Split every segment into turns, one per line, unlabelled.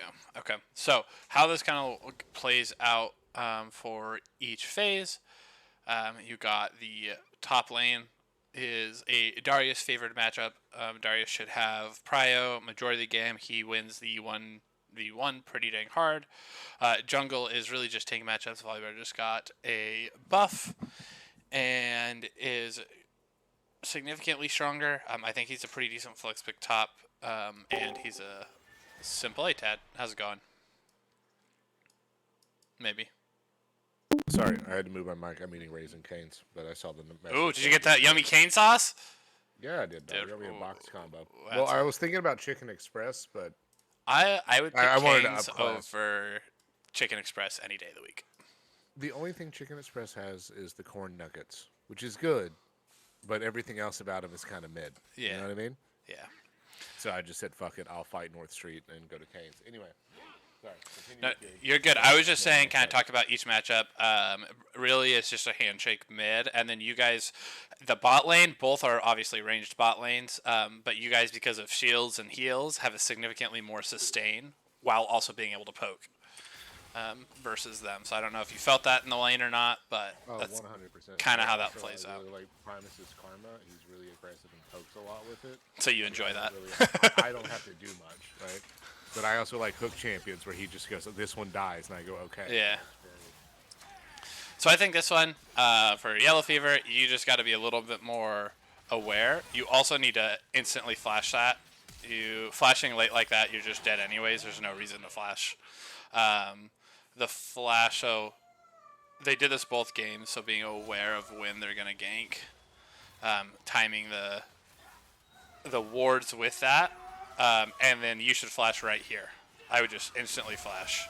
go. Okay. So how this kind of plays out for each phase, you got the top lane is a Darius favored matchup. Darius should have prio majority of the game. He wins the 1v1 pretty dang hard. Jungle is really just taking matchups. Volibear just got a buff and is significantly stronger. I think he's a pretty decent flex pick top, and he's a simple ATAD. How's it going? Maybe.
Sorry, I had to move my mic. I'm eating Raisin Canes, but I saw the message.
Ooh, did you get that yummy cane sauce?
Yeah, I did.
Dude,
Got me a box combo.
that's
Well, I was thinking about Chicken Express, but
I would pick
I wanted to
canes
upclass.
over Chicken Express any day of the week.
The only thing Chicken Express has is the corn nuggets, which is good, but everything else about them is kind of mid.
Yeah.
You know what I mean?
Yeah.
So I just said, fuck it, I'll fight North Street and go to Canes. Anyway. Sorry.
No, you're good. I was just saying, kind of talk about each matchup. Really, it's just a handshake mid, and then you guys, the bot lane, both are obviously ranged bot lanes, but you guys, because of shields and heals, have a significantly more sustain while also being able to poke versus them. So I don't know if you felt that in the lane or not, but that's
100%.
kind of how that
So
plays
I
out.
really like Primus's Karma. He's really aggressive and pokes a lot with it.
So you enjoy that.
I don't have to do much, right? But I also like Hook Champions where he just goes, this one dies, and I go, okay.
Yeah. So I think this one, for Yellow Fever, you just got to be a little bit more aware. You also need to instantly flash that. You flashing late like that, you're just dead anyways. There's no reason to flash. The flash, so they did this both games, so being aware of when they're going to gank. Timing the wards with that. And then you should flash right here. I would just instantly flash.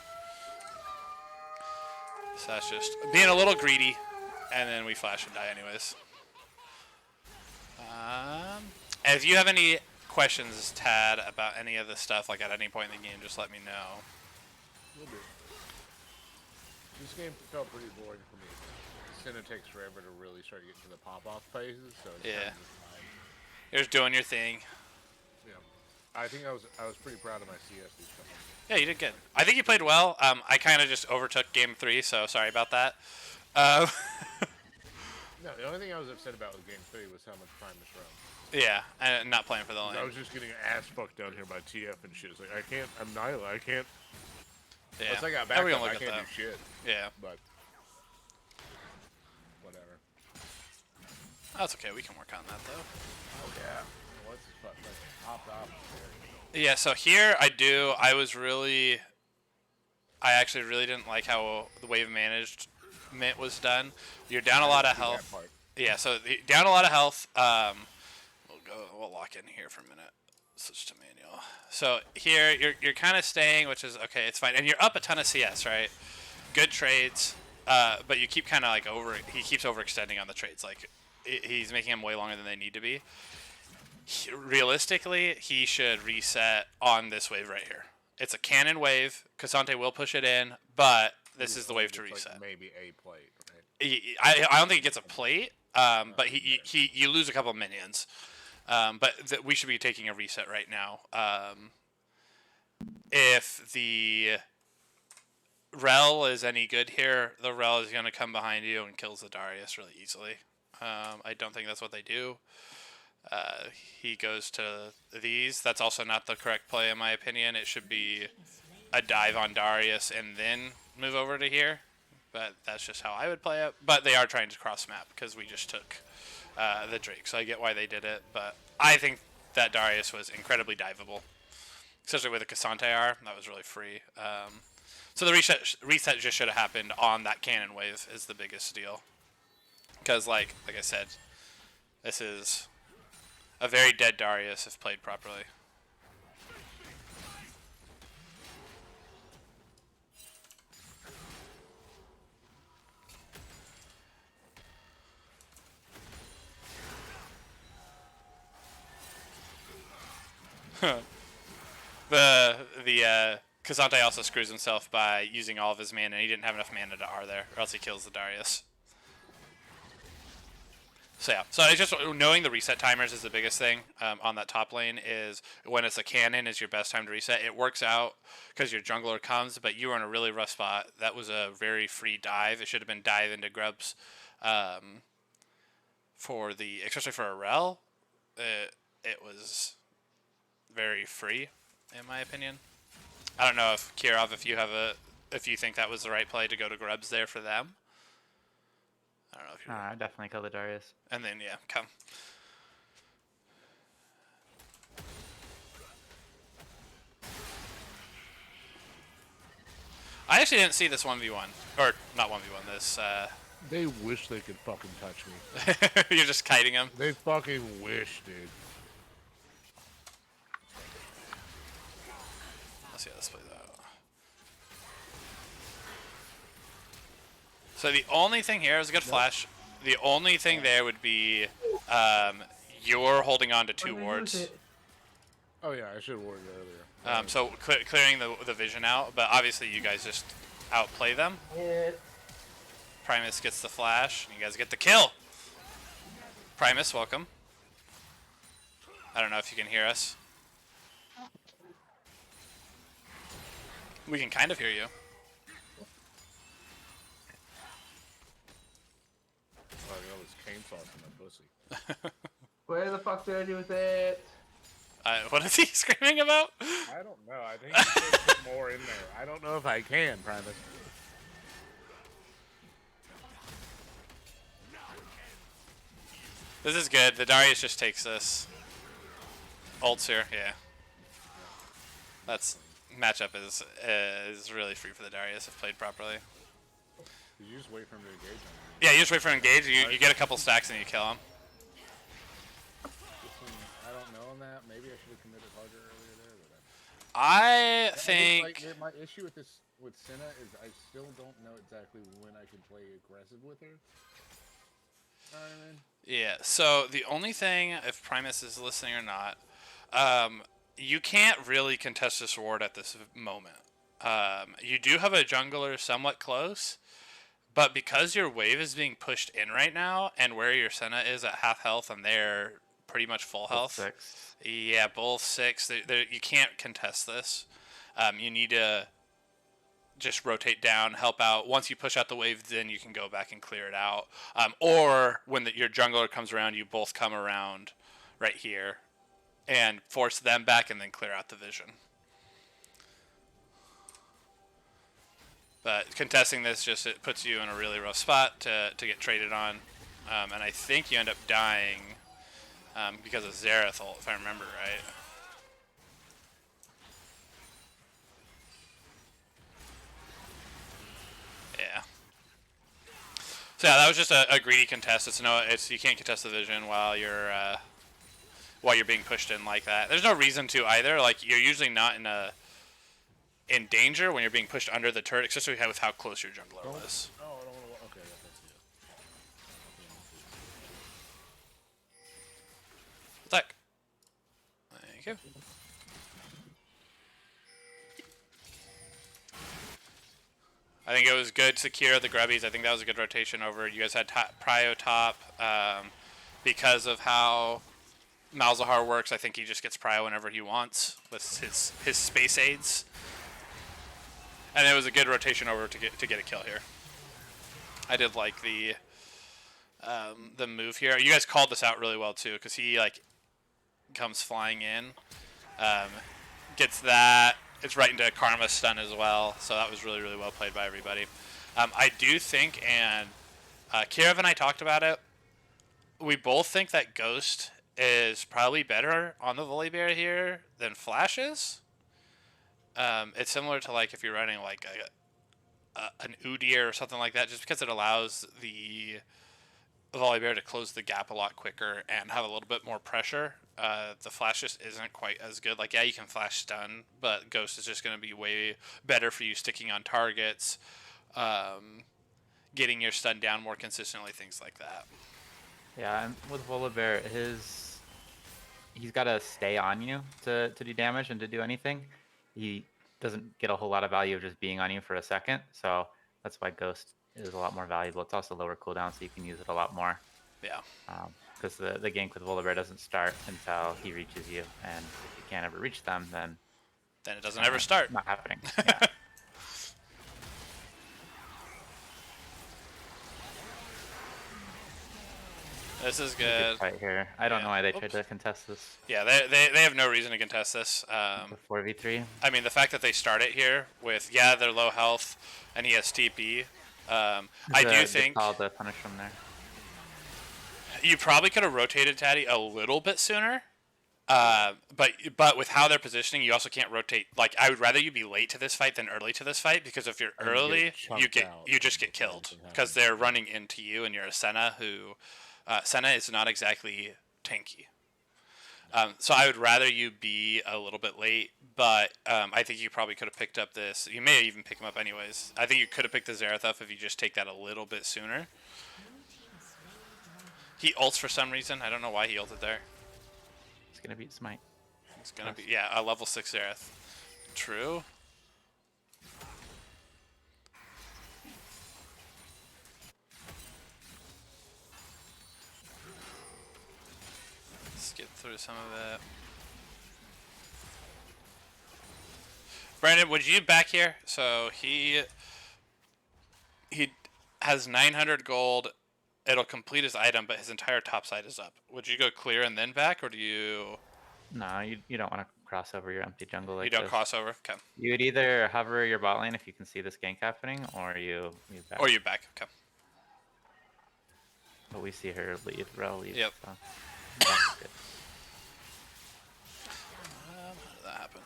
So that's just being a little greedy, and then we flash and die anyways. And if you have any questions, Tad, about any of this stuff, like at any point in the game, just let me know.
Will do. This game felt pretty boring for me. Senna takes forever to really start getting to the pop-off phases, so it's
Yeah.
kind of just fine.
You're just doing your thing.
Yeah. I think I was pretty proud of my CS these couple of games.
Yeah, you did good. I think you played well. I kind of just overtook game 3, so sorry about that.
No, the only thing I was upset about with game 3 was how much Primus roamed.
Yeah, and not playing for the lane.
I was just getting ass fucked down here by TF and shit. It's like, I can't, I'm Nyla, I can't.
Yeah.
Once I got back
Everyone
up,
look
I
at
can't
that.
do shit.
Yeah.
But, whatever.
That's okay. We can work on that, though.
Oh, yeah. What's this fuck? Like, hopped off there.
Yeah, so here I actually really didn't like how the wave management was done. You're down a lot of health. Yeah, so down a lot of health. We'll lock in here for a minute. Switch to manual. So here you're kind of staying, which is okay. It's fine, and you're up a ton of CS, right? Good trades, but you keep kind of like he keeps overextending on the trades. Like he's making them way longer than they need to be. Realistically, he should reset on this wave right here. It's a cannon wave. Cassante will push it in, but this is the wave to reset.
Like maybe a plate,
I
right?
don't think he gets a plate, but you lose a couple of minions. But we should be taking a reset right now. If the Rel is any good here, the Rel is going to come behind you and kills the Darius really easily. I don't think that's what they do. He goes to these. That's also not the correct play in my opinion. It should be a dive on Darius and then move over to here. But that's just how I would play it. But they are trying to cross map because we just took the Drake. So I get why they did it. But I think that Darius was incredibly diveable. Especially with the Cassante R. That was really free. So the reset just should have happened on that cannon wave is the biggest deal. Because like I said, this is a very dead Darius if played properly. the Cassante also screws himself by using all of his mana. He didn't have enough mana to R there, or else he kills the Darius. So yeah, so it's just knowing the reset timers is the biggest thing on that top lane. Is when it's a cannon is your best time to reset. It works out because your jungler comes, but you were in a really rough spot. That was a very free dive. It should have been dive into grubs for the especially for a rel. It was very free, in my opinion. I don't know if Kirov, if you think that was the right play to go to grubs there for them. I don't know if you.
I definitely kill the Darius.
And then yeah, come. I actually didn't see this 1v1 or not 1v1. This.
They wish they could fucking touch me.
You're just kiting him.
They fucking wish, dude.
Let's see how this plays out. So the only thing here is a good flash. The only thing there would be you're holding on to 2 wards.
Oh yeah, I should have warded earlier.
So clearing the vision out, but obviously you guys just outplay them. Primus gets the flash, and you guys get the kill. Primus, welcome. I don't know if you can hear us. We can kind of hear you.
Oh, I got this cane sauce in my pussy.
Where the fuck did I do with it?
What is he screaming about?
I don't know. I think you should put more in there. I don't know if I can, Primus.
This is good. The Darius just takes this. Ults here, yeah. That's matchup is really free for the Darius if played properly.
Did you just wait for him to engage on me?
Yeah, you just wait for him to engage. You get a couple stacks and you kill him.
I don't know on that. Maybe I should have committed harder earlier there. But
I think.
my issue with Senna is I still don't know exactly when I can play aggressive with her. You know what I mean?
Yeah. So the only thing, if Primus is listening or not, you can't really contest this ward at this moment. You do have a jungler somewhat close, but because your wave is being pushed in right now, and where your Senna is at half health and they're pretty much full health.
6.
Yeah, both 6. You can't contest this. You need to just rotate down, help out. Once you push out the wave, then you can go back and clear it out. Or when your jungler comes around, you both come around right here and force them back and then clear out the vision. But contesting this it puts you in a really rough spot to get traded on. And I think you end up dying because of Xerath ult, if I remember right. Yeah. So yeah, that was just a greedy contest. You can't contest the vision while you're being pushed in like that. There's no reason to either. Like you're usually not in danger when you're being pushed under the turret, especially with how close your jungler was.
Oh, I don't want to. Okay, that's it.
Attack. Thank you. I think it was good secure the grubbies. I think that was a good rotation over. You guys had Prio top. Because of how Malzahar works, I think he just gets Prio whenever he wants with his space aids. And it was a good rotation over to get a kill here. I did like the move here. You guys called this out really well too, because he comes flying in, gets that. It's right into Karma's stun as well, so that was really, really well played by everybody. I do think, and Kiev and I talked about it, we both think that Ghost is probably better on the Volibear here than Flash is. It's similar to if you're running an Udyr or something like that, just because it allows the Volibear to close the gap a lot quicker and have a little bit more pressure. The Flash just isn't quite as good. Yeah, you can Flash stun, but Ghost is just going to be way better for you sticking on targets, getting your stun down more consistently, things like that.
Yeah, and with Volibear, he's got to stay on you to do damage and to do anything. He doesn't get a whole lot of value of just being on you for a second, so that's why Ghost is a lot more valuable. It's also lower cooldown, so you can use it a lot more.
Yeah.
Because the gank with Volibear doesn't start until he reaches you, and if you can't ever reach them, then
Then it doesn't ever start.
not happening. Yeah.
This is
Good
good.
fight here. I don't
Yeah.
know why they
Oops.
tried to contest this.
Yeah, they have no reason to contest this.
The 4v3.
I mean, the fact that they start it here with, yeah, they're low health, and he has TP. I do think
call the punish from there.
you probably could have rotated Taddy a little bit sooner. But with how they're positioning, you also can't rotate. Like, I would rather you be late to this fight than early to this fight, because if you're
And you
early,
get chunked
you
out
just get
and
killed
something
because they're running into you, and you're a Senna who Senna is not exactly tanky. So I would rather you be a little bit late, but I think you probably could have picked up this. You may even pick him up anyways. I think you could have picked the Zerathuf if you just take that a little bit sooner. He ults for some reason. I don't know why he ulted there.
It's gonna beat Smite.
It's gonna be, yeah, a level 6 Zerath. True. Skip through some of it. Brandon, would you back here? So he has 900 gold. It'll complete his item, but his entire top side is up. Would you go clear and then back, or do you?
No, you don't want to cross over your empty jungle like
You don't
this.
cross over. Okay.
You would either hover your bot lane if you can see this gank happening, or you back.
Or you back. Okay.
But we see her leave, Rel leave.
Yep.
So that's good.
How did that happen?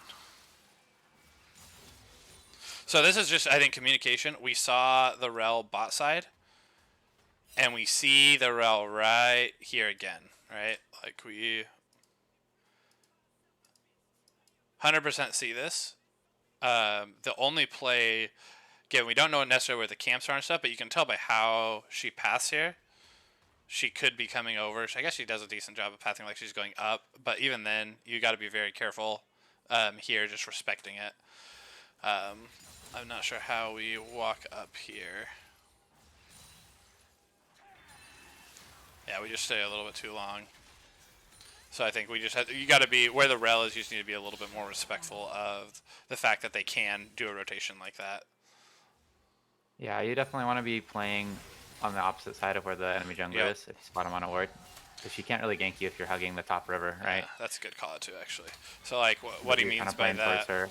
So this is just, I think, communication. We saw the Rel bot side, and we see the Rel right here again, right? Like, we 100% see this. The only play, again, we don't know necessarily where the camps are and stuff, but you can tell by how she paths here. She could be coming over. I guess she does a decent job of pathing like she's going up, but even then, you got to be very careful here, just respecting it. I'm not sure how we walk up here. Yeah, we just stay a little bit too long. So I think we just have, you got to be, where the Rel is, you just need to be a little bit more respectful of the fact that they can do a rotation like that.
Yeah, you definitely want to be playing on the opposite side of where the enemy jungler
Yep.
is if you spot him on a ward. Because she can't really gank you if you're hugging the top river, right?
Yeah, that's a good call out too, actually. So like, what he
You're
means
kinda
by
playing towards
that,
her.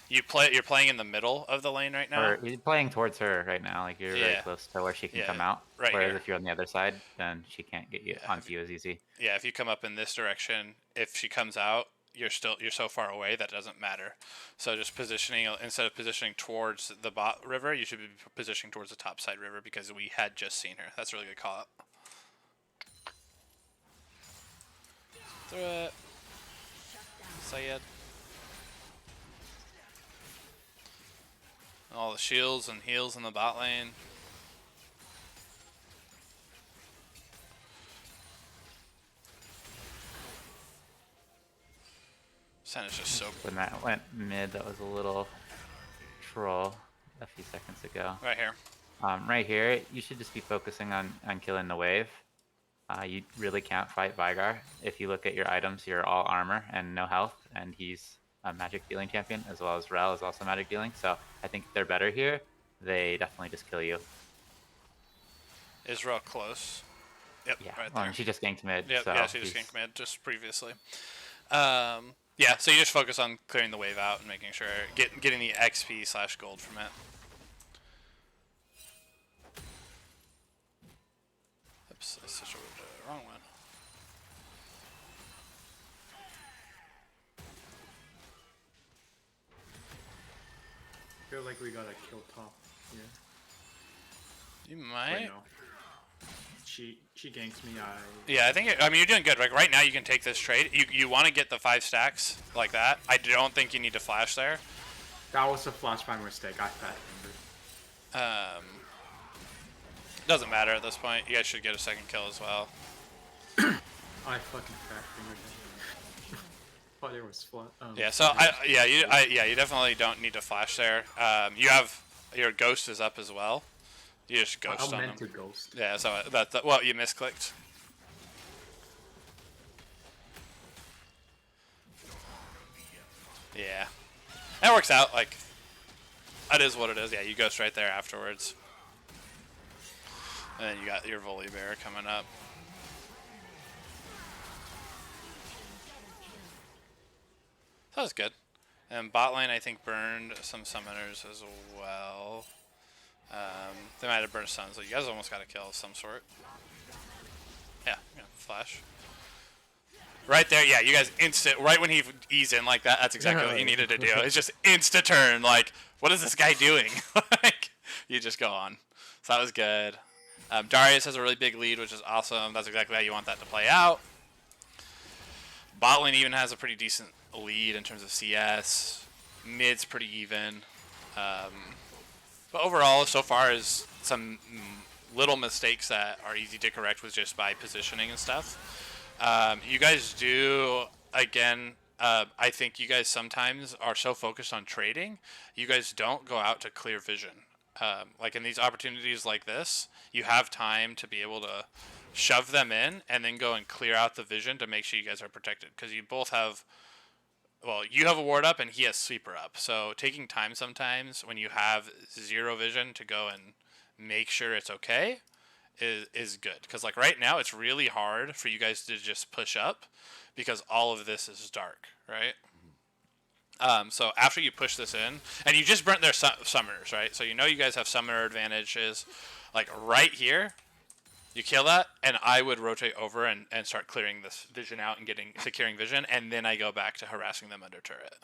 you're playing in the middle of the lane right now.
Or you're playing towards her right now, like you're very
Yeah.
close to where she can
Yeah,
come out.
right
Whereas
here.
if you're on the other side, then she can't get you
Yeah,
onto you as easy.
Yeah, if you come up in this direction, if she comes out, you're so far away that doesn't matter. So just positioning, instead of positioning towards the bot river, you should be positioning towards the top side river, because we had just seen her. That's a really good call up. Through it. Sayed. All the shields and heals in the bot lane. Senna's just so
When that went mid, that was a little troll a few seconds ago.
right here.
Right here, you should just be focusing on killing the wave. You really can't fight Vigar. If you look at your items, you're all armor and no health, and he's a magic dealing champion, as well as Rel is also magic dealing. So I think if they're better here, they definitely just kill you.
Israel close. Yep,
Yeah,
right
well,
there.
and she just ganked mid.
Yep,
so
yeah, she just
he's-
ganked mid just previously. Yeah, so you just focus on clearing the wave out and making sure getting the XP/gold from it. Oops, I switched over to the wrong one.
I feel like we got a kill top here.
You
Wait,
might.
no. She ganks me.
Yeah, I mean, you're doing good. Like right now, you can take this trade. You want to get the 5 stacks like that. I don't think you need to flash there.
That was a flash by mistake. I fat fingered.
Doesn't matter at this point. You guys should get a second kill as well.
I fucking fat fingered him. Thought it was flat.
Yeah, so you definitely don't need to flash there. You have your ghost is up as well. You just ghost
I
on
meant
them.
to ghost.
Yeah, so well, you misclicked. Yeah. That works out. Like, that is what it is. Yeah, you ghost right there afterwards. And then you got your Volibear coming up. So that was good. And bot lane, I think, burned some summoners as well. They might have burned some, so you guys almost got a kill of some sort. Yeah, flash. Right there, yeah, you guys instant, right when he eased in like that, that's exactly what you needed to do. It's just insta turn, like, what is this guy doing? Like, you just go on. So that was good. Darius has a really big lead, which is awesome. That's exactly how you want that to play out. Bot lane even has a pretty decent lead in terms of CS. Mid's pretty even. But overall, so far, is some little mistakes that are easy to correct with just by positioning and stuff. You guys do, again, I think you guys sometimes are so focused on trading, you guys don't go out to clear vision. Like in these opportunities like this, you have time to be able to shove them in and then go and clear out the vision to make sure you guys are protected. Because you both have, well, you have a ward up and he has sweeper up. So taking time sometimes when you have zero vision to go and make sure it's okay is good. Because like right now it's really hard for you guys to just push up because all of this is dark, right? So after you push this in, and you just burnt their summoners, right? So you know you guys have summoner advantages. Like right here, you kill that, and I would rotate over and start clearing this vision out and securing vision, and then I go back to harassing them under turret.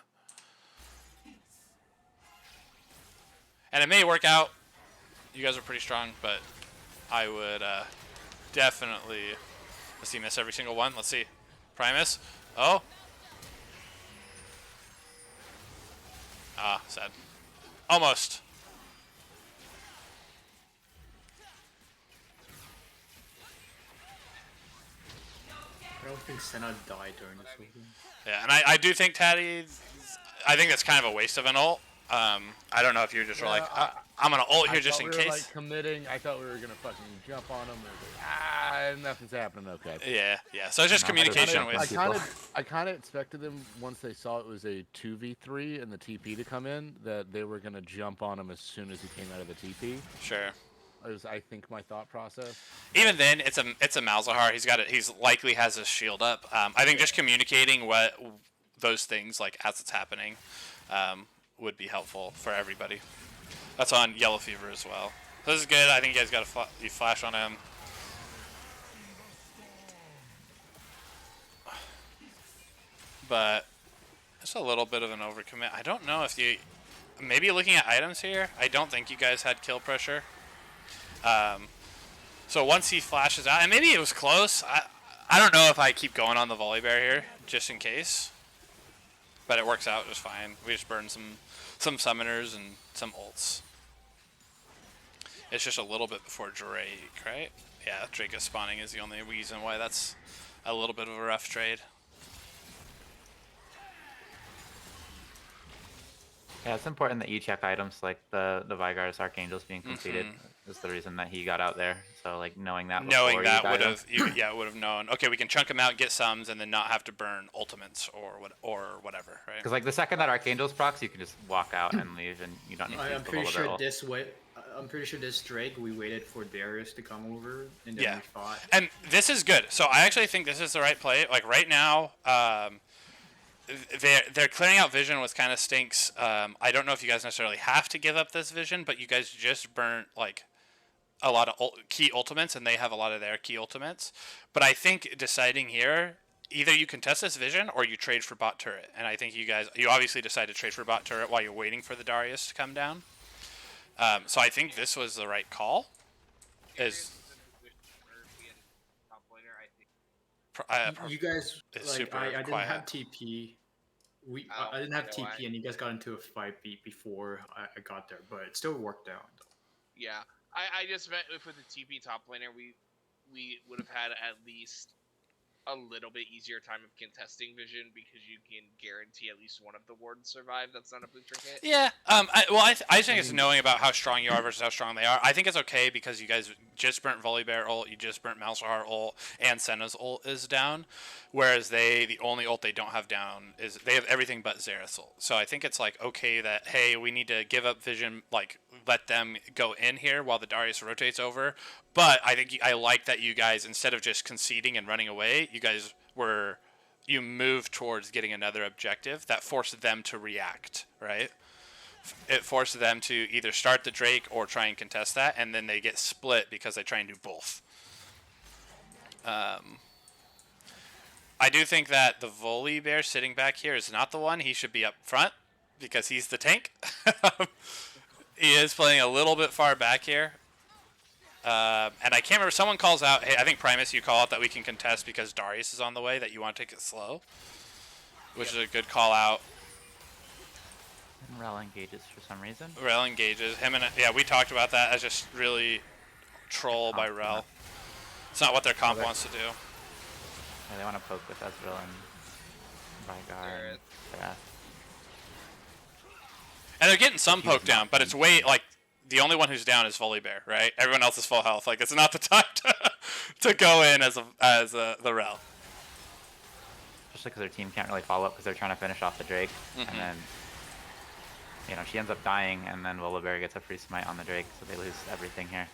And it may work out. You guys are pretty strong, but I would definitely... Let's see, miss every single one. Let's see. Primus. Oh. Ah, sad. Almost.
I don't think Senna died during this whole game.
Yeah, and I do think Taddy... I think that's kind of a waste of an ult. I don't know if you just were like, I'm going to ult here just in case.
Like committing. I thought we were going to fucking jump on him. Like, nothing's happening. Okay.
Yeah. So it's just communication
I kind of expected them, once they saw it was a 2v3 and the TP to come in, that they were going to jump on him as soon as he came out of the TP.
Sure.
It was, I think, my thought process.
Even then, it's a Malzahar. He's likely has his shield up. I think just communicating what those things like as it's happening would be helpful for everybody. That's on Yellow Fever as well. This is good. I think you guys got a flash on him. But it's a little bit of an overcommit. I don't know if you... Maybe looking at items here, I don't think you guys had kill pressure. So once he flashes out, and maybe it was close. I don't know if I keep going on the Volibear here, just in case. But it works out just fine. We just burn some summoners and some ults. It's just a little bit before Drake, right? Yeah, Drake is spawning is the only reason why that's a little bit of a rough trade.
Yeah, it's important that you check items like the Vygar's Archangels being completed is the reason that he got out there. So like knowing that
would have known. Okay, we can chunk him out, get sums, and then not have to burn ultimates or whatever, right?
Because like the second that Archangels procs, you can just walk out and leave, and you don't need to use the Volibear.
I'm pretty sure this Drake, we waited for Darius to come over, and then we fought.
And this is good. So I actually think this is the right play. Like right now, they're clearing out vision, which kind of stinks. I don't know if you guys necessarily have to give up this vision, but you guys just burnt like a lot of key ultimates, and they have a lot of their key ultimates. But I think deciding here, either you contest this vision or you trade for bot turret. And I think you obviously decide to trade for bot turret while you're waiting for the Darius to come down. So I think this was the right call.
You guys, like, I didn't
quiet.
have TP. I didn't have TP, and you guys got into a fight before I got there, but it still worked out.
Yeah, I just meant if with the TP top laner, we would have had at least a little bit easier time of contesting vision because you can guarantee at least one of the wards survive. That's not a blue trinket.
Yeah. I think it's knowing about how strong you are versus how strong they are. I think it's okay because you guys just burnt Volibear ult, you just burnt Malzahar ult, and Senna's ult is down, whereas the only ult they don't have down is they have everything but Xerath's ult. So I think it's like okay that hey, we need to give up vision, like let them go in here while the Darius rotates over. But I think I like that you guys, instead of just conceding and running away, you moved towards getting another objective that forced them to react, right? It forced them to either start the Drake or try and contest that, and then they get split because they try and do both. I do think that the Volibear sitting back here is not the one. He should be up front because he's the tank. He is playing a little bit far back here. And I can't remember, someone calls out, hey, I think Primus, you call out that we can contest because Darius is on the way, that you want to take it slow, which is a good call out.
And Rel engages for some reason.
Rel engages. Yeah, we talked about that as just really troll by Rel. It's not what their comp wants to do.
Yeah, they want to poke with Ezreal and Veigar and Wrath.
And they're getting some poke down, but it's way, like, the only one who's down is Volibear, right? Everyone else is full health. Like, it's not the time to go in as the Rel.
Especially because their team can't really follow up because they're trying to finish off the Drake. And then, you know, she ends up dying, and then Volibear gets a free smite on the Drake, so they lose everything here.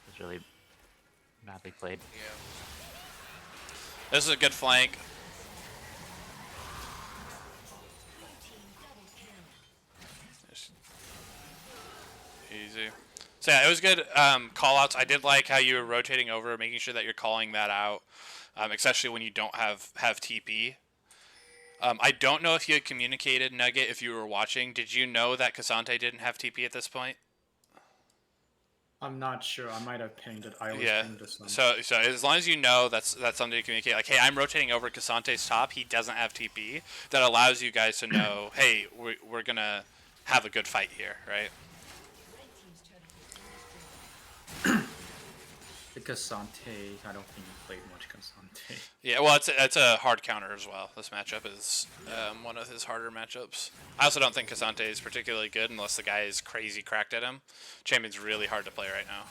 It's really badly played.
Yeah.
This is a good flank. Easy. So yeah, it was good call-outs. I did like how you were rotating over, making sure that you're calling that out, especially when you don't have TP. I don't know if you had communicated, Nugget, if you were watching. Did you know that Cassante didn't have TP at this point?
I'm not sure. I might have pinged it. I always pinged this one.
So as long as you know that's something to communicate. Like, hey, I'm rotating over Cassante's top. He doesn't have TP. That allows you guys to know, hey, we're going to have a good fight here, right?
The Cassante, I don't think he played much Cassante.
Yeah, well, it's a hard counter as well. This matchup is one of his harder matchups. I also don't think Cassante is particularly good unless the guy is crazy cracked at him. Champion's really hard to play right now.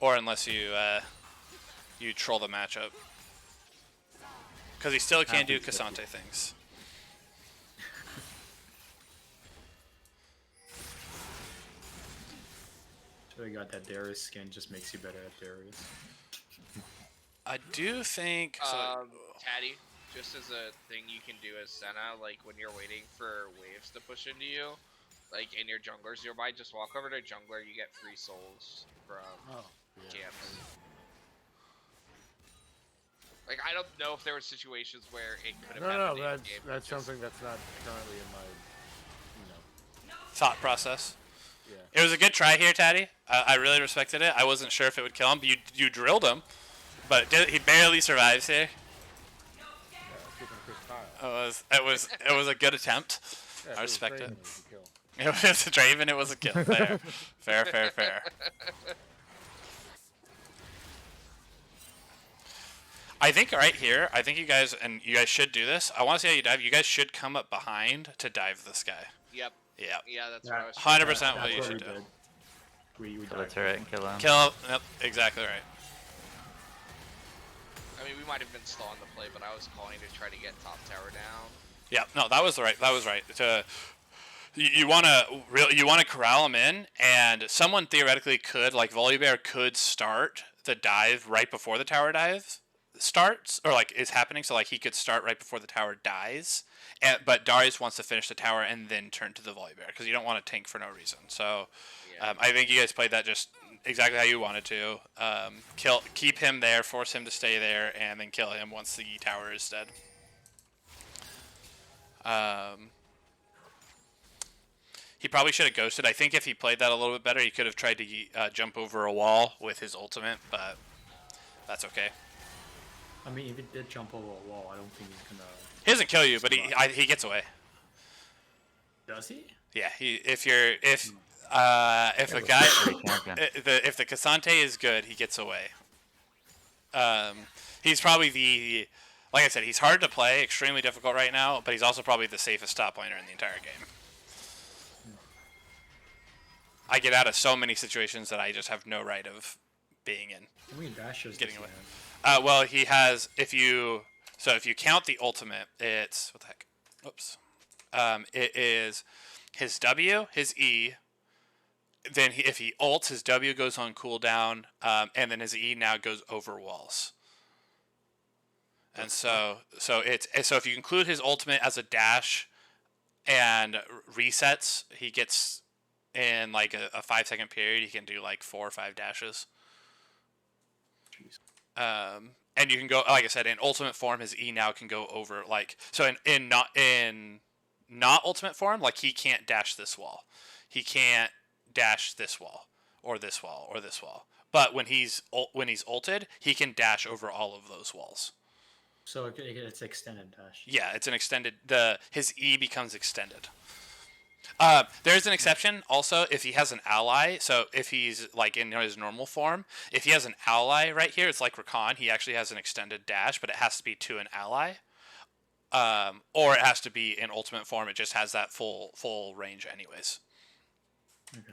Or unless you troll the matchup. Because he still can't do Cassante things.
So we got that Darius skin, just makes you better at Darius.
I do think...
Taddy, just as a thing you can do as Senna, like when you're waiting for waves to push into you, like in your junglers nearby, just walk over to jungler, you get free souls from camps. Like, I don't know if there were situations where it could have happened.
No, that's something that's not currently in my,
thought process.
Yeah.
It was a good try here, Taddy. I really respected it. I wasn't sure if it would kill him, but you drilled him. But he barely survives here. It was a good attempt.
Yeah,
I respect it.
It
It was a Draven. It was a kill. Fair. I think right here. I think you guys should do this. I want to see how you dive. You guys should come up behind to dive this guy.
Yep.
Yeah.
Yeah, that's what I was
100% what you should do.
We
Kill the turret and kill him.
Kill him. Yep. Exactly right.
I mean, we might have been stalling the play, but I was calling to try to get top tower down.
Yeah. No, that was right. You want to corral him in, and someone theoretically could, like Volibear, could start the dive right before the tower dive starts, or like is happening. So like he could start right before the tower dies, but Darius wants to finish the tower and then turn to the Volibear because you don't want to tank for no reason. So I think you guys played that just exactly how you wanted to. Keep him there, force him to stay there, and then kill him once the tower is dead. He probably should have ghosted. I think if he played that a little bit better, he could have tried to jump over a wall with his ultimate, but that's okay.
I mean, if he did jump over a wall, I don't think he's gonna...
He doesn't kill you, but he gets away.
Does he?
Yeah, if the Cassante is good, he gets away. He's probably like I said, he's hard to play, extremely difficult right now, but he's also probably the safest top laner in the entire game. I get out of so many situations that I just have no right of being in.
How many dashes
Getting
does
away.
he have?
Well, he has, if you count the ultimate, it's, what the heck? Oops. It is his W, his E, then if he ults, his W goes on cooldown, and then his E now goes over walls. And so if you include his ultimate as a dash and resets, he gets in like a 5-second period, he can do like 4 or 5 dashes.
Jeez.
And you can go, like I said, in ultimate form, his E now can go over like, so in not ultimate form, like he can't dash this wall, he can't dash this wall or this wall or this wall. But when he's ulted, he can dash over all of those walls.
So it's extended dash.
Yeah, it's an extended. His E becomes extended. There's an exception also if he has an ally. So if he's like in his normal form, if he has an ally right here, it's like Rakan. He actually has an extended dash, but it has to be to an ally. Or it has to be in ultimate form. It just has that full range anyways.
Okay.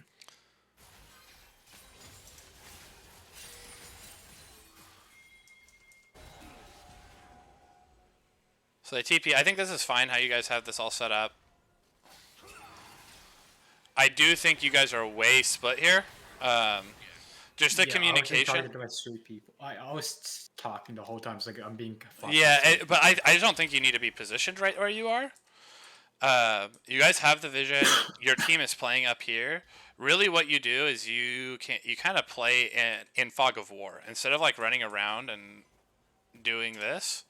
So the TP, I think this is fine how you guys have this all set up. I do think you guys are way split here. Just the communication.
I was talking to 3 people. I was talking the whole time. It's like I'm being.
Yeah, but I just don't think you need to be positioned right where you are. You guys have the vision. Your team is playing up here. Really, what you do is you kind of play in fog of war instead of like running around and doing this.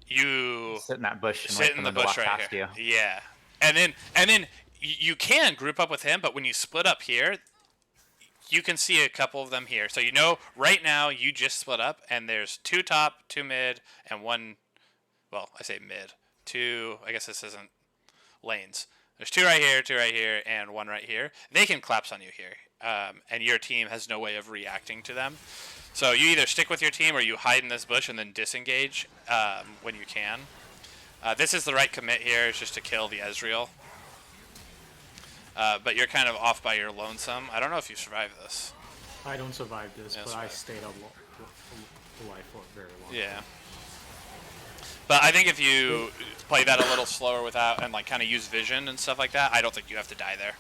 You
sit in that bush and
sit in the bush right here. Yeah, and then you can group up with him, but when you split up here, you can see a couple of them here. So you know right now you just split up, and there's 2 top, 2 mid, and 1. Well, I say mid. 2. I guess this isn't lanes. There's 2 right here, and 1 right here. They can collapse on you here, and your team has no way of reacting to them. So you either stick with your team or you hide in this bush and then disengage when you can. This is the right commit here, is just to kill the Ezreal. But you're kind of off by your lonesome. I don't know if you survived this.
I don't survive this,
Yeah,
but I stayed alive for a very long time.
Yeah. But I think if you play that a little slower without and like kind of use vision and stuff like that, I don't think you have to die there.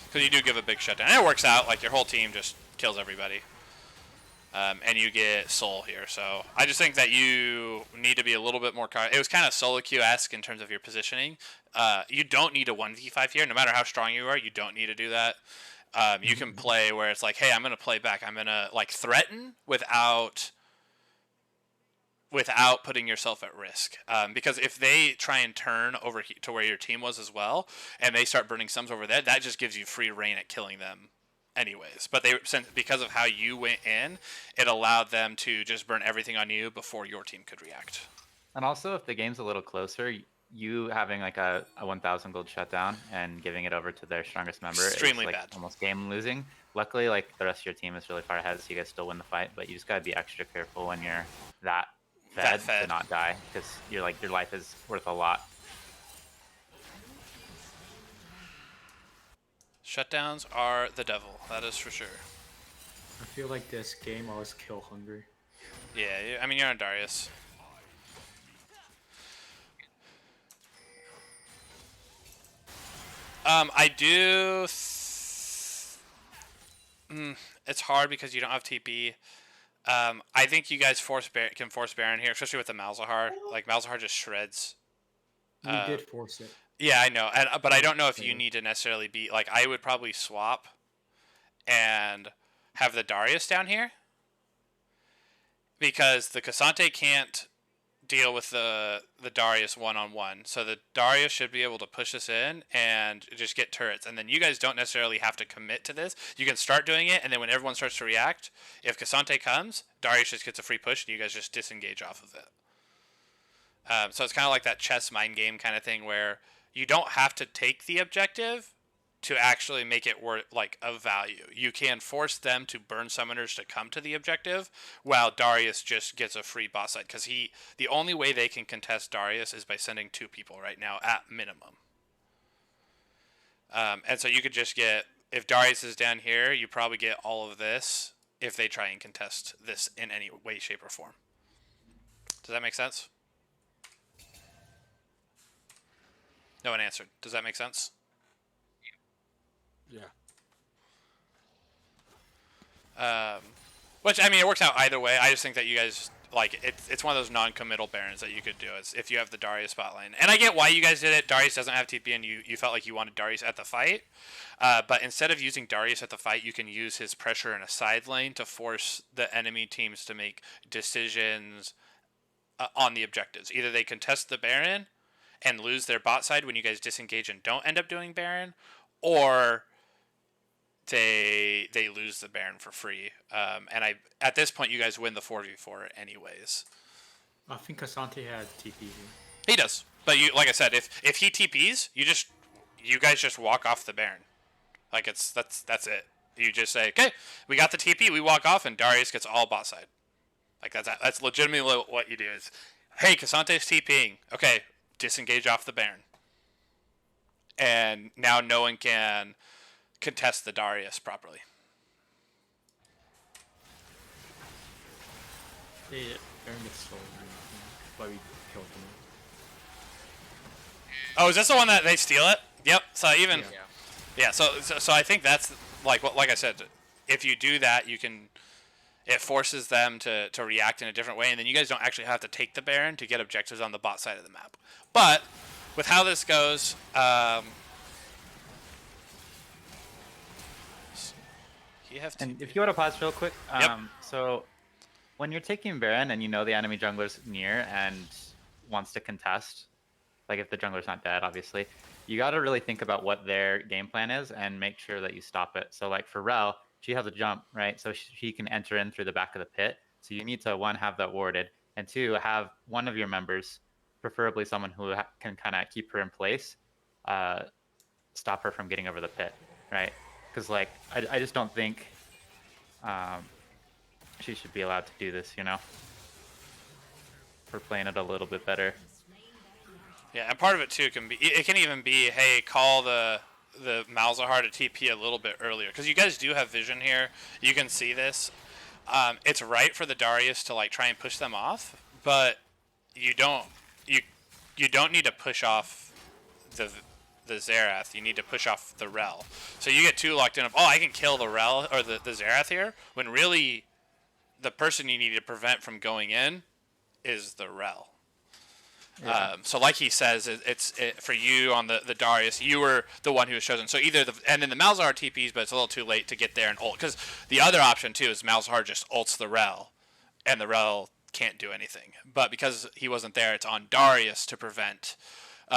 Because you do give a big shutdown. And it works out. Like your whole team just kills everybody. And you get soul here. So I just think that you need to be a little bit more... It was kind of solo queue-esque in terms of your positioning. You don't need a 1v5 here. No matter how strong you are, you don't need to do that. You can play where it's like, hey, I'm going to play back. I'm going to like threaten without putting yourself at risk. Because if they try and turn over to where your team was as well, and they start burning sums over there, that just gives you free reign at killing them anyways. But because of how you went in, it allowed them to just burn everything on you before your team could react.
And also, if the game's a little closer, you having like a 1,000 gold shutdown and giving it over to their strongest member
Extremely
is like
bad.
Almost game losing. Luckily, like the rest of your team is really far ahead, so you guys still win the fight. But you just gotta be extra careful when you're that fed to not die, because your life is worth a lot.
Shutdowns are the devil. That is for sure.
I feel like this game I was kill hungry.
Yeah, I mean you're on Darius. I do. It's hard because you don't have TP. I think you guys can force Baron here, especially with the Malzahar. Like Malzahar just shreds.
You did force it.
Yeah, I know, but I don't know if you need to necessarily be like. I would probably swap and have the Darius down here because the Cassante can't deal with the Darius one-on-one. So the Darius should be able to push this in and just get turrets. And then you guys don't necessarily have to commit to this. You can start doing it, and then when everyone starts to react, if Cassante comes, Darius just gets a free push, and you guys just disengage off of it. So it's kind of like that chess mind game kind of thing where you don't have to take the objective, to actually make it worth like of value. You can force them to burn summoners to come to the objective, while Darius just gets a free boss side because the only way they can contest Darius is by sending 2 people right now at minimum. And so you could just get, if Darius is down here, you probably get all of this if they try and contest this in any way, shape, or form. Does that make sense? No one answered. Does that make sense?
Yeah.
Which, I mean, it works out either way. I just think that you guys, like, it's one of those non-committal Barons that you could do. It's if you have the Darius spot lane. And I get why you guys did it. Darius doesn't have TP, and you felt like you wanted Darius at the fight. But instead of using Darius at the fight, you can use his pressure in a side lane to force the enemy teams to make decisions on the objectives. Either they contest the Baron and lose their bot side when you guys disengage and don't end up doing Baron, or they lose the Baron for free. And at this point, you guys win the 4v4 anyways.
I think Asante had TP here.
He does, but you, like I said, if he TPs, you guys just walk off the Baron. Like that's it. You just say, okay, we got the TP, we walk off, and Darius gets all bot side. Like that's legitimately what you do. Is, hey, Kasante's TPing. Okay, disengage off the Baron, and now no one can contest the Darius properly.
Yeah, Baron gets stolen. Why we killed him.
Oh, is this the one that they steal it? Yep. So even
Yeah.
so I think that's like I said, if you do that, it forces them to react in a different way, and then you guys don't actually have to take the Baron to get objectives on the bot side of the map. But with how this goes, you have to.
And if you want to pause real quick,
Yep.
So when you're taking Baron and you know the enemy jungler's near and wants to contest, like if the jungler's not dead, obviously, you got to really think about what their game plan is and make sure that you stop it. So like for Rel, she has a jump, right? So she can enter in through the back of the pit. So you need to, 1, have that warded, and 2, have one of your members, preferably someone who can kind of keep her in place, stop her from getting over the pit, right? Because like I just don't think she should be allowed to do this, you know? We're playing it a little bit better.
Yeah, and part of it too can even be, hey, call the Malzahar to TP a little bit earlier, because you guys do have vision here. You can see this. It's right for the Darius to like try and push them off, but you don't need to push off the Xerath. You need to push off the Rel. So you get too locked in of, oh, I can kill the Rel or the Xerath here, when really the person you need to prevent from going in is the Rel. Yeah. So like he says, it's for you on the Darius, you were the one who was chosen. So either and then the Malzahar TPs, but it's a little too late to get there and ult. Because the other option too is Malzahar just ults the Rel, and the Rel can't do anything. But because he wasn't there, it's on Darius to prevent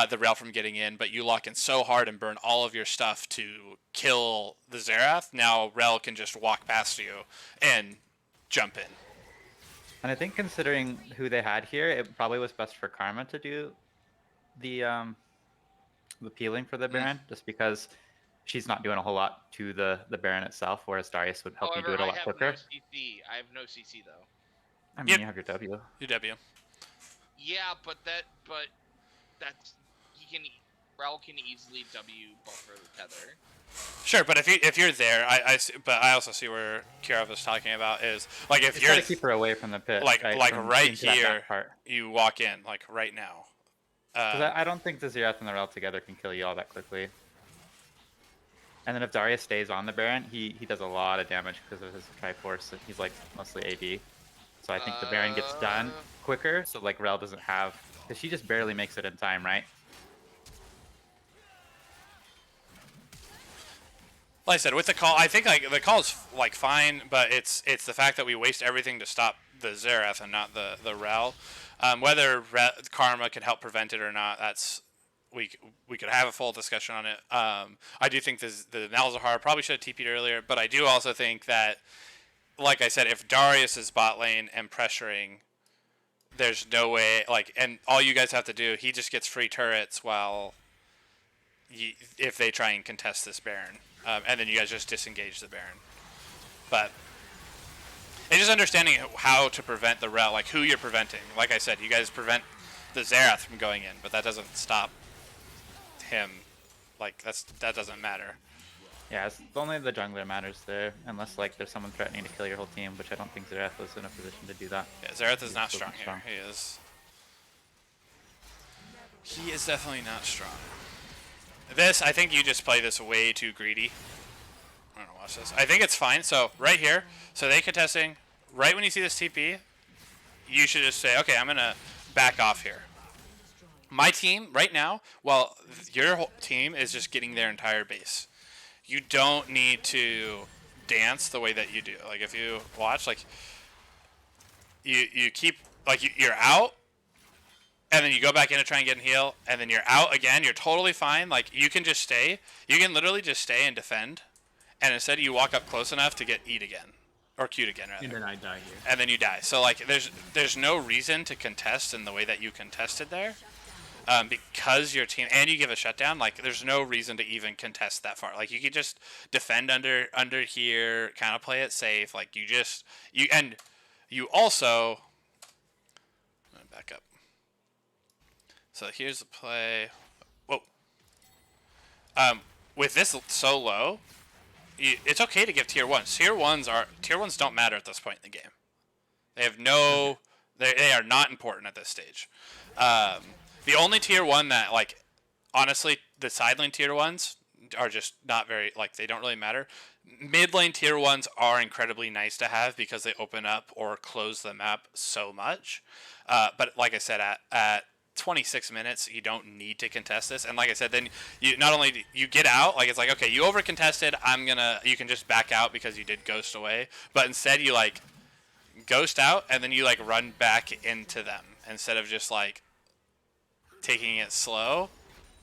the Rel from getting in. But you lock in so hard and burn all of your stuff to kill the Xerath. Now Rel can just walk past you and jump in.
And I think considering who they had here, it probably was best for Karma to do the peeling for the Baron, just because she's not doing a whole lot to the Baron itself, whereas Darius would help you do it a lot quicker.
No CC. I have no CC though.
I mean, you have your W.
Your W.
Yeah, but that's Rel can easily W buffer the tether.
Sure, but if you're there, but I also see where Kira was talking about is like if you're
trying to keep her away from the pit,
like right here,
part.
You walk in like right now.
Because I don't think the Xerath and the Rel together can kill you all that quickly. And then if Darius stays on the Baron, he does a lot of damage because of his Triforce. He's like mostly AD. So I think the Baron gets done quicker. So like Rel doesn't have, because she just barely makes it in time, right?
Like I said, with the call, I think like the call is like fine, but it's the fact that we waste everything to stop the Xerath and not the Rel. Whether Karma can help prevent it or not, that's we could have a full discussion on it. I do think the Malzahar probably should have TP'd earlier, but I do also think that, like I said, if Darius is bot lane and pressuring, there's no way, like, and all you guys have to do, he just gets free turrets while if they try and contest this Baron, and then you guys just disengage the Baron. But it's just understanding how to prevent the Rel, like who you're preventing. Like I said, you guys prevent the Xerath from going in, but that doesn't stop him. Like that doesn't matter.
Yeah, it's only the jungler matters there, unless like there's someone threatening to kill your whole team, which I don't think Xerath was in a position to do that.
Yeah, Xerath is not strong here. He is definitely not strong. This, I think you just play this way too greedy. I don't know, watch this. I think it's fine. So right here, so they contesting. Right when you see this TP, you should just say, okay, I'm gonna back off here. My team right now, well, your whole team is just getting their entire base. You don't need to dance the way that you do. Like if you watch, like you keep like you're out. And then you go back in to try and get a heal, and then you're out again. You're totally fine. Like, you can just stay. You can literally just stay and defend. And instead, you walk up close enough to get E'd again. Or Q'd again, rather.
And then I die here.
And then you die. So, like, there's no reason to contest in the way that you contested there. Because your team... And you give a shutdown. Like, there's no reason to even contest that far. Like, you could just defend under here, kind of play it safe. Like, you just... And you also... I'm gonna back up. So here's the play. Whoa. With this so low, it's okay to give tier 1s. Tier 1s don't matter at this point in the game. They have no... They are not important at this stage. The only tier 1 that, like, honestly, the side lane tier 1s are just not very... Like, they don't really matter. Mid lane tier 1s are incredibly nice to have because they open up or close the map so much. But like I said, at 26 minutes, you don't need to contest this. And like I said, then you not only you get out, like it's like, okay, you over contested, you can just back out because you did ghost away, but instead you like ghost out and then you like run back into them instead of just like taking it slow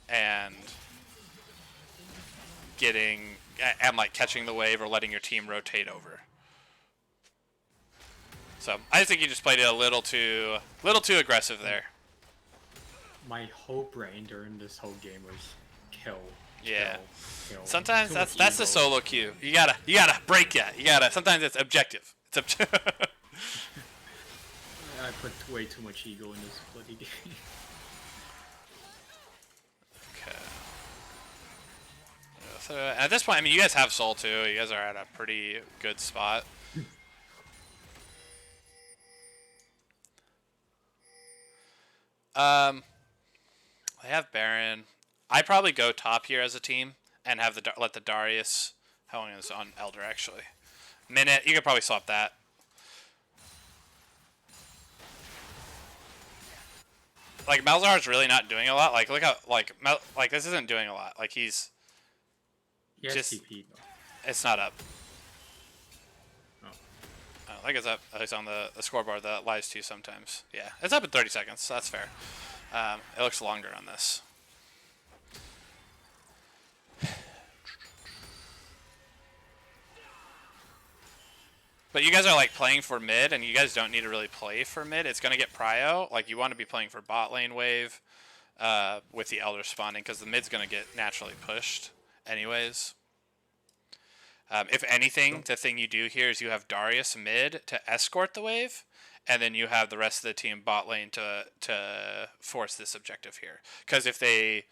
and like catching the wave or letting your team rotate over. So I think you just played it a little too aggressive there.
My whole brain during this whole game was kill.
Yeah.
Kill.
Sometimes
Too
that's
much
the
ego.
solo queue. You gotta break that. Sometimes it's objective.
I put way too much ego in this bloody game.
Okay. So at this point, I mean, you guys have soul too. You guys are at a pretty good spot. They have Baron. I probably go top here as a team and have let the Darius. How long is it on Elder actually? Minute. You could probably swap that. Like Malzahar's really not doing a lot. Like look how like this isn't doing a lot. Like he's just
TP, though.
It's not up.
Oh.
I think it's up. At least on the scoreboard that lies to you sometimes. Yeah, it's up in 30 seconds. So that's fair. It looks longer on this. But you guys are like playing for mid, and you guys don't need to really play for mid. It's gonna get prio. Like you want to be playing for bot lane wave, with the Elder spawning, because the mid's gonna get naturally pushed, anyways. If anything, the thing you do here is you have Darius mid to escort the wave, and then you have the rest of the team bot lane to force this objective here. Because if the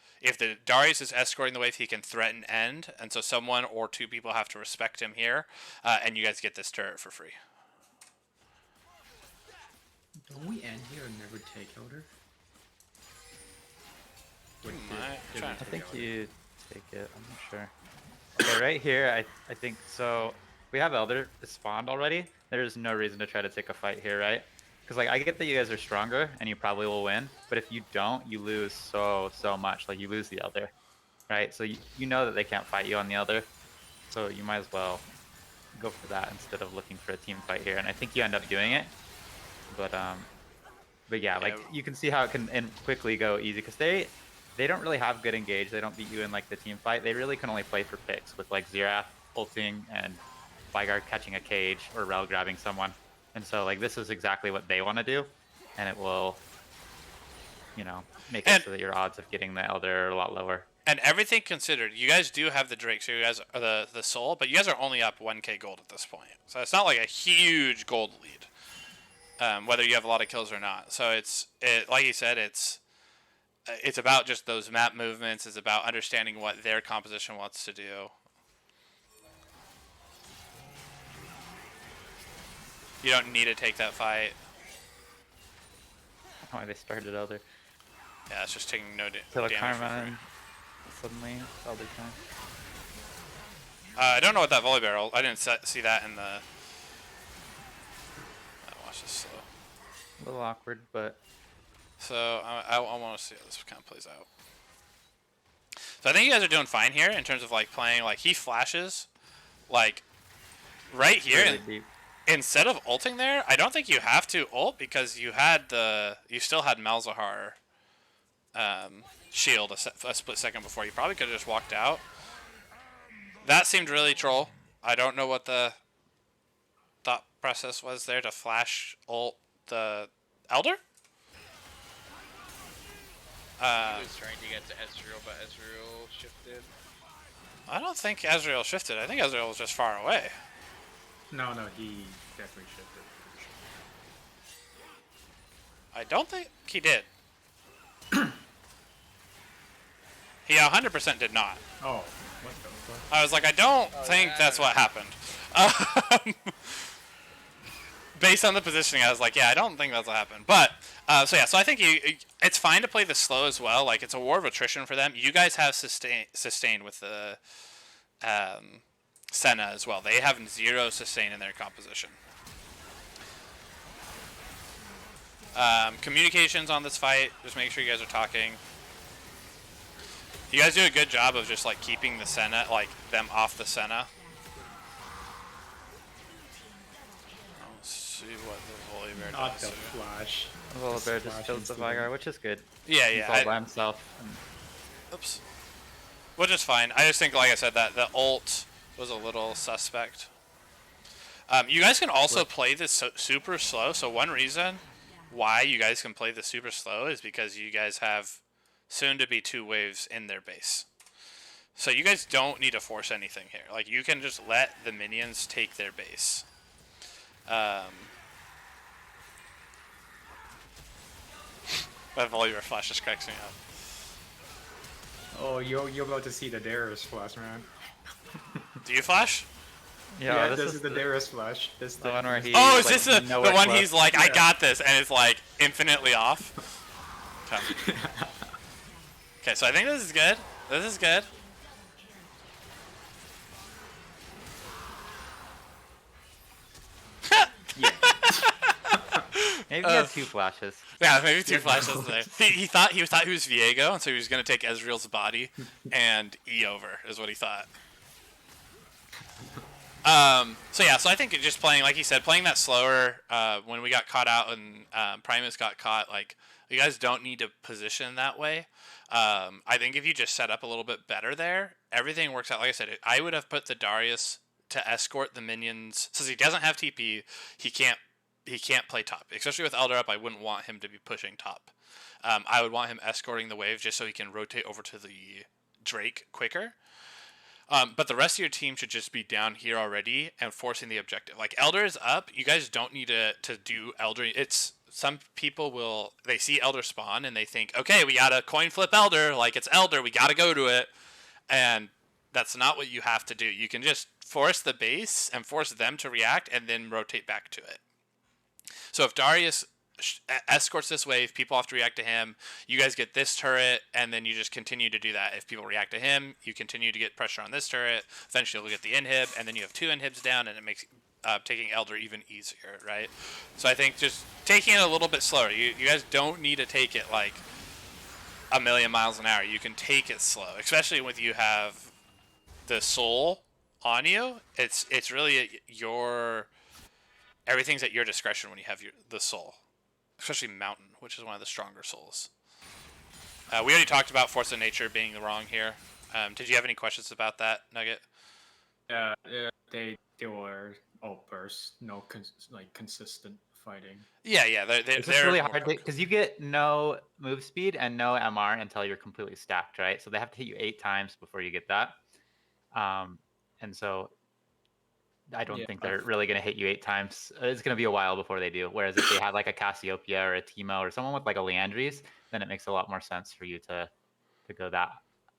Darius is escorting the wave, he can threaten end, and so someone or two people have to respect him here, and you guys get this turret for free.
Don't we end here and never take Elder?
I think you take it. I'm not sure. Okay, right here, I think so. We have Elder spawned already. There's no reason to try to take a fight here, right? Because like I get that you guys are stronger and you probably will win, but if you don't, you lose so much. Like you lose the Elder, right? So you know that they can't fight you on the Elder, so you might as well go for that instead of looking for a team fight here. And I think you end up doing it, but yeah, like you can see how it can quickly go easy because they don't really have good engage. They don't beat you in like the team fight. They really can only play for picks with like Xerath ulting and Veigar catching a cage or Rel grabbing someone. And so like this is exactly what they want to do, and it will, you know, make it so that your odds of getting the Elder are a lot lower.
And everything considered, you guys do have the Drake, so you guys are the soul, but you guys are only up 1k gold at this point. So it's not like a huge gold lead, whether you have a lot of kills or not. So like you said, it's about just those map movements. It's about understanding what their composition wants to do. You don't need to take that fight.
Why they started Elder.
Yeah, it's just taking no damage.
Kill a
For free.
Karma suddenly Elder time.
I don't know what that volley barrel. I didn't see that in the. Watch this slow.
A little awkward, but.
So I want to see how this kind of plays out. So I think you guys are doing fine here in terms of like playing. Like he flashes, like right here.
Really deep.
Instead of ulting there, I don't think you have to ult because you still had Malzahar shield a split second before. You probably could have just walked out. That seemed really troll. I don't know what the thought process was there to flash ult the Elder.
He was trying to get to Ezreal, but Ezreal shifted.
I don't think Ezreal shifted. I think Ezreal was just far away.
No, he definitely shifted.
I don't think he did. He 100% did not.
Oh, what the fuck?
I was like, I don't think that's what happened. Based on the positioning, I was like, yeah, I don't think that's what happened. But, so I think it's fine to play this slow as well. Like, it's a war of attrition for them. You guys have sustained with the Senna as well. They have 0 sustain in their composition. Communications on this fight, just make sure you guys are talking. You guys do a good job of just like keeping the Senna, like them off the Senna. Let's see what the volley bear
Not
does.
the flash.
The little bear just kills the Vigar, which is good.
Yeah,
He's all by himself.
Oops. Which is fine. I just think, like I said, that the ult was a little suspect. You guys can also play this super slow. So one reason why you guys can play this super slow is because you guys have soon to be 2 waves in their base. So you guys don't need to force anything here. Like you can just let the minions take their base. That Volibear flash just cracks me up.
Oh, you're about to see the Darius flash, man.
Do you flash?
Yeah, this is the Darius flash. This
the one where he.
Oh, is
like,
this the one he's like, I got this, and it's like infinitely off? Okay. Okay, so I think this is good. This is good.
Maybe he had 2 flashes.
Yeah, maybe 2 flashes there. He thought he was Viego, and so he was gonna take Ezreal's body and E over, is what he thought. So I think just playing, like you said, playing that slower. When we got caught out and Primus got caught, like you guys don't need to position that way. I think if you just set up a little bit better there, everything works out. Like I said, I would have put the Darius to escort the minions since he doesn't have TP. He can't play top, especially with Elder up. I wouldn't want him to be pushing top. I would want him escorting the wave just so he can rotate over to the Drake quicker. But the rest of your team should just be down here already and forcing the objective. Like Elder is up, you guys don't need to do Elder. Some people they see Elder spawn and they think, okay, we gotta coin flip Elder, like it's Elder, we gotta go to it. And that's not what you have to do. You can just force the base and force them to react and then rotate back to it. So if Darius escorts this wave, people have to react to him. You guys get this turret, and then you just continue to do that. If people react to him, you continue to get pressure on this turret. Eventually, you'll get the inhib, and then you have 2 inhibs down, and it makes taking Elder even easier, right? So I think just taking it a little bit slower. You guys don't need to take it like a million miles an hour. You can take it slow, especially when you have the soul on you. It's really everything's at your discretion when you have the soul. Especially Mountain, which is one of the stronger souls. We already talked about Force of Nature being the wrong here. Did you have any questions about that, Nugget?
Yeah, they were all burst, no consistent fighting.
Yeah,
It's just
they're
really
more
hard
quick.
because you get no move speed and no MR until you're completely stacked, right? So they have to hit you 8 times before you get that. And so I don't
Yeah,
think they're really going to hit you 8 times. It's going to be a while before they do. Whereas if they had like a Cassiopeia or a Teemo or someone with like a Leandries, then it makes a lot more sense for you to go that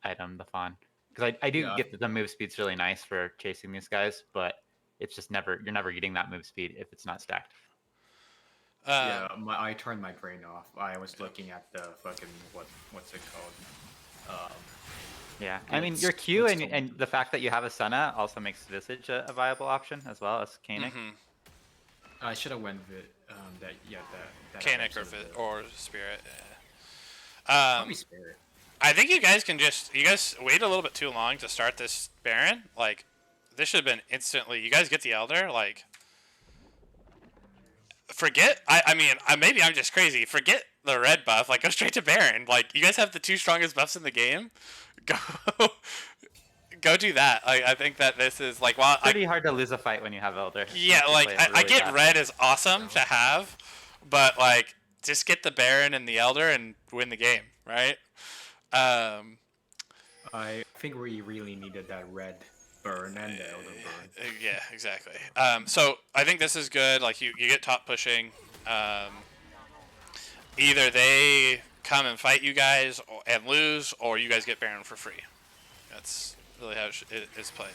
item, the Fawn. Because I do
Yeah.
get that the move speed's really nice for chasing these guys, but it's just you're never getting that move speed if it's not stacked.
Yeah, I turned my brain off. I was looking at the fucking what's it called?
Yeah, I mean your Q
what's
and
called-
the fact that you have a Senna also makes Visage a viable option as well as Kanik.
I should have went with that. Yeah, that.
Kanik
episode of the-
or Spirit.
Probably Spirit.
I think you guys wait a little bit too long to start this Baron. Like, this should have been instantly. You guys get the Elder. Like, forget. I mean, maybe I'm just crazy. Forget the red buff. Like, go straight to Baron. Like, you guys have the 2 strongest buffs in the game. Go do that. I think that this is like, well,
Pretty hard to lose a fight when you have Elder.
yeah, like
Play it
I
really
get
bad.
red is awesome to have, but like just get the Baron and the Elder and win the game, right?
I think we really needed that red burn and the elder burn.
Yeah, exactly. So I think this is good. Like you get top pushing. Either they come and fight you guys and lose, or you guys get Baron for free. That's really how it is played.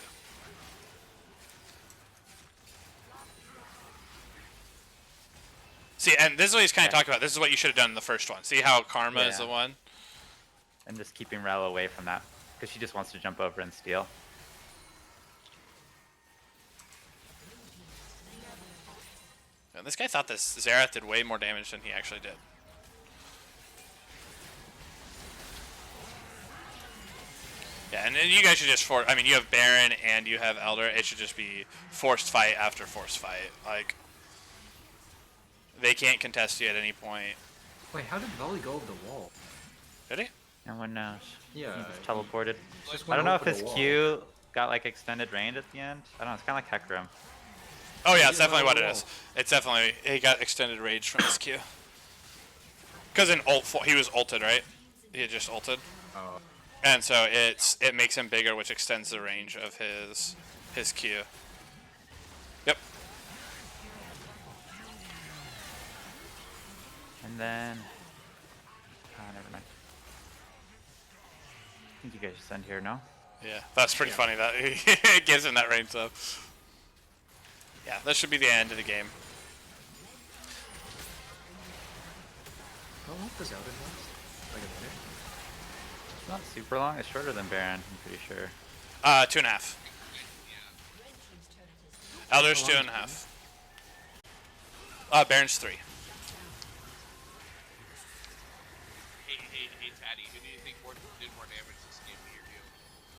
See, and this is what he's kind of talking about. This is what you should have done in the first one. See how Karma is the one?
And just keeping Rel away from that because she just wants to jump over and steal.
And this guy thought this Xerath did way more damage than he actually did. Yeah, and you guys should just I mean, you have Baron and you have Elder. It should just be forced fight after forced fight. Like, they can't contest you at any point.
Wait, how did Volley go over the wall?
Did he?
No one knows.
Yeah,
He just teleported.
just
I
went
don't know if
over
his
the wall.
Q got like extended range at the end. I don't know. It's kind of like Hecarim.
Oh yeah, it's
He
definitely
went
what
over
it
the
is. It's definitely he got extended rage from his Q. Because in he was ulted, right? He had just ulted.
Oh.
And so it makes him bigger, which extends the range of his Q. Yep.
And then, never mind. I think you guys just end here, no?
Yeah, that's pretty funny that it gives him that range though. Yeah, that should be the end of the game.
How long does Elder last? Like a minute?
It's not super long. It's shorter than Baron, I'm pretty sure.
2.5. Elder's
How long is
2.5. Baron's 3.